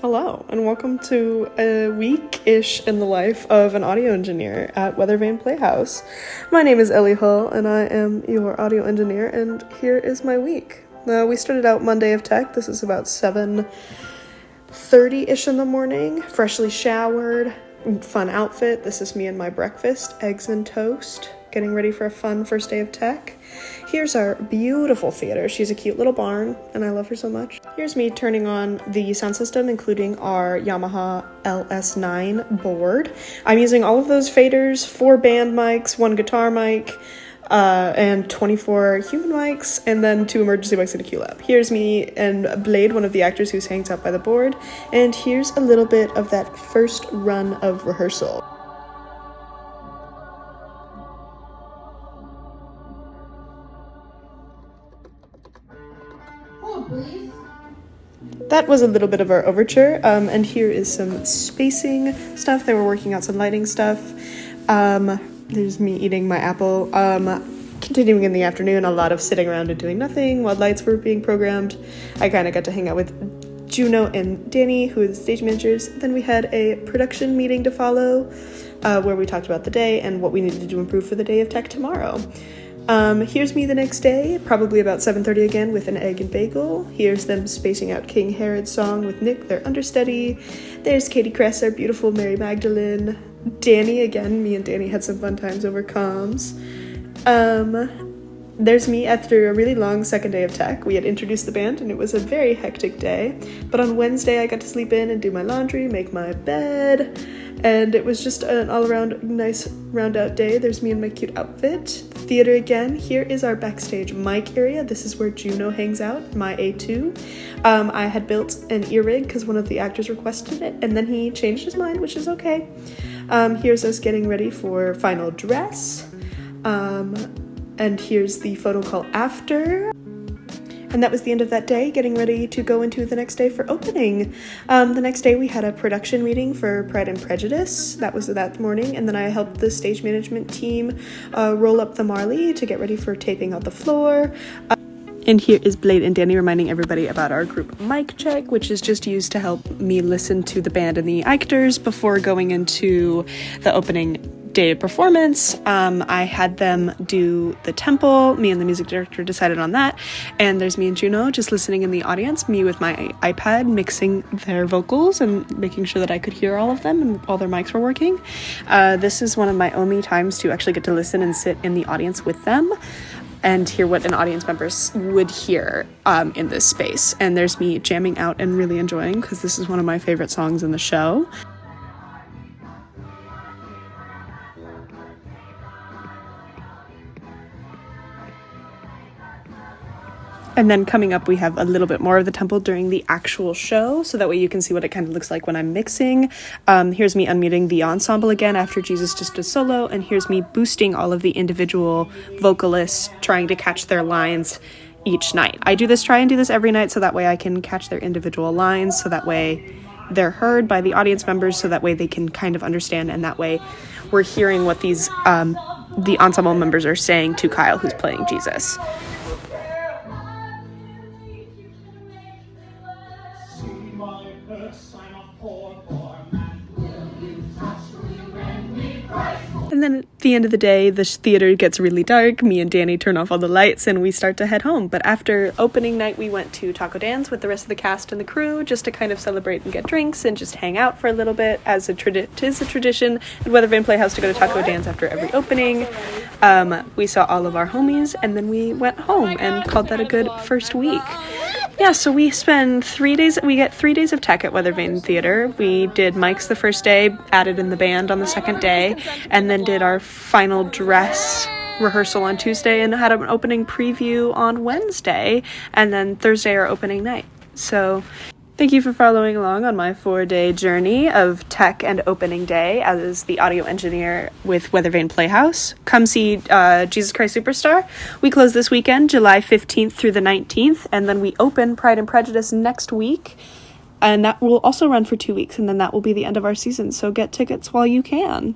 Hello, and welcome to a week-ish in the life of an audio engineer at Weathervane Playhouse. My name is Ellie Hull, and I am your audio engineer, and here is my week. We started out Monday of Tech. This is about 7:30-ish in the morning, freshly showered, fun outfit. This is me and my breakfast, eggs and toast, getting ready for a fun first day of Tech. Here's our beautiful theater. She's a cute little barn, and I love her so much. Here's me turning on the sound system, including our Yamaha LS9 board. I'm using all of those faders, 4 band mics, 1 guitar mic, and 24 human mics, and then 2 emergency mics and a Q-Lab. Here's me and Blade, one of the actors who hangs out by the board, and here's a little bit of that first run of rehearsal. That was a little bit of our overture, and here is some spacing stuff. They were working out some lighting stuff. There's me eating my apple. Continuing in the afternoon, a lot of sitting around and doing nothing while lights were being programmed. I kind of got to hang out with Juno and Danny, who are the stage managers. Then we had a production meeting to follow, where we talked about the day and what we needed to improve for the day of Tech tomorrow. Here's me the next day, probably about 7:30 again, with an egg and bagel. Here's them spacing out King Herod's song with Nick, their understudy. There's Katie Kress, our beautiful Mary Magdalene. Danny, again, me and Danny had some fun times over comms. There's me after a really long second day of Tech. We had introduced the band, and it was a very hectic day. But on Wednesday, I got to sleep in and do my laundry, make my bed, and it was just an all-around nice round-out day. There's me in my cute outfit. Theater again. Here is our backstage mic area. This is where Juno hangs out, my A2. I had built an ear rig because one of the actors requested it, and then he changed his mind, which is okay. Here's us getting ready for final dress. And here's the photo call after. And that was the end of that day, getting ready to go into the next day for opening. The next day we had a production meeting for Pride and Prejudice. That was that morning. And then I helped the stage management team roll up the Marley to get ready for taping out the floor. And here is Blade and Danny reminding everybody about our group mic check, which is just used to help me listen to the band and the actors before going into the opening day of performance. I had them do the tempo. Me and the music director decided on that. And there's me and Juno just listening in the audience, me with my iPad mixing their vocals and making sure that I could hear all of them and all their mics were working. This is one of my only times to actually get to listen and sit in the audience with them and hear what an audience member would hear in this space. And there's me jamming out and really enjoying, because this is one of my favorite songs in the show. And then coming up, we have a little bit more of the tempo during the actual show, so that way you can see what it kind of looks like when I'm mixing. Here's me unmuting the ensemble again after Jesus just did solo, and here's me boosting all of the individual vocalists, trying to catch their lines each night. I try and do this every night, so that way I can catch their individual lines, so that way they're heard by the audience members, so that way they can kind of understand, and that way we're hearing what these the ensemble members are saying to Kyle, who's playing Jesus. And then at the end of the day, the theater gets really dark. Me and Danny turn off all the lights and we start to head home. But after opening night, we went to Taco Dan's with the rest of the cast and the crew, just to kind of celebrate and get drinks and just hang out for a little bit, as it is a tradition at Weathervane Playhouse to go to Taco Dan's after every opening. We saw all of our homies, and then we went home and called that a good first week. Yeah, so we spend 3 days, we get 3 days of Tech at Weathervane Theater. We did mics the first day, added in the band on the second day, and then did our final dress rehearsal on Tuesday and had an opening preview on Wednesday, and then Thursday our opening night. So thank you for following along on my 4-day journey of Tech and opening day as the audio engineer with Weathervane Playhouse. Come see Jesus Christ Superstar. We close this weekend, July 15th through the 19th, and then we open Pride and Prejudice next week, and that will also run for 2 weeks, and then that will be the end of our season, so get tickets while you can.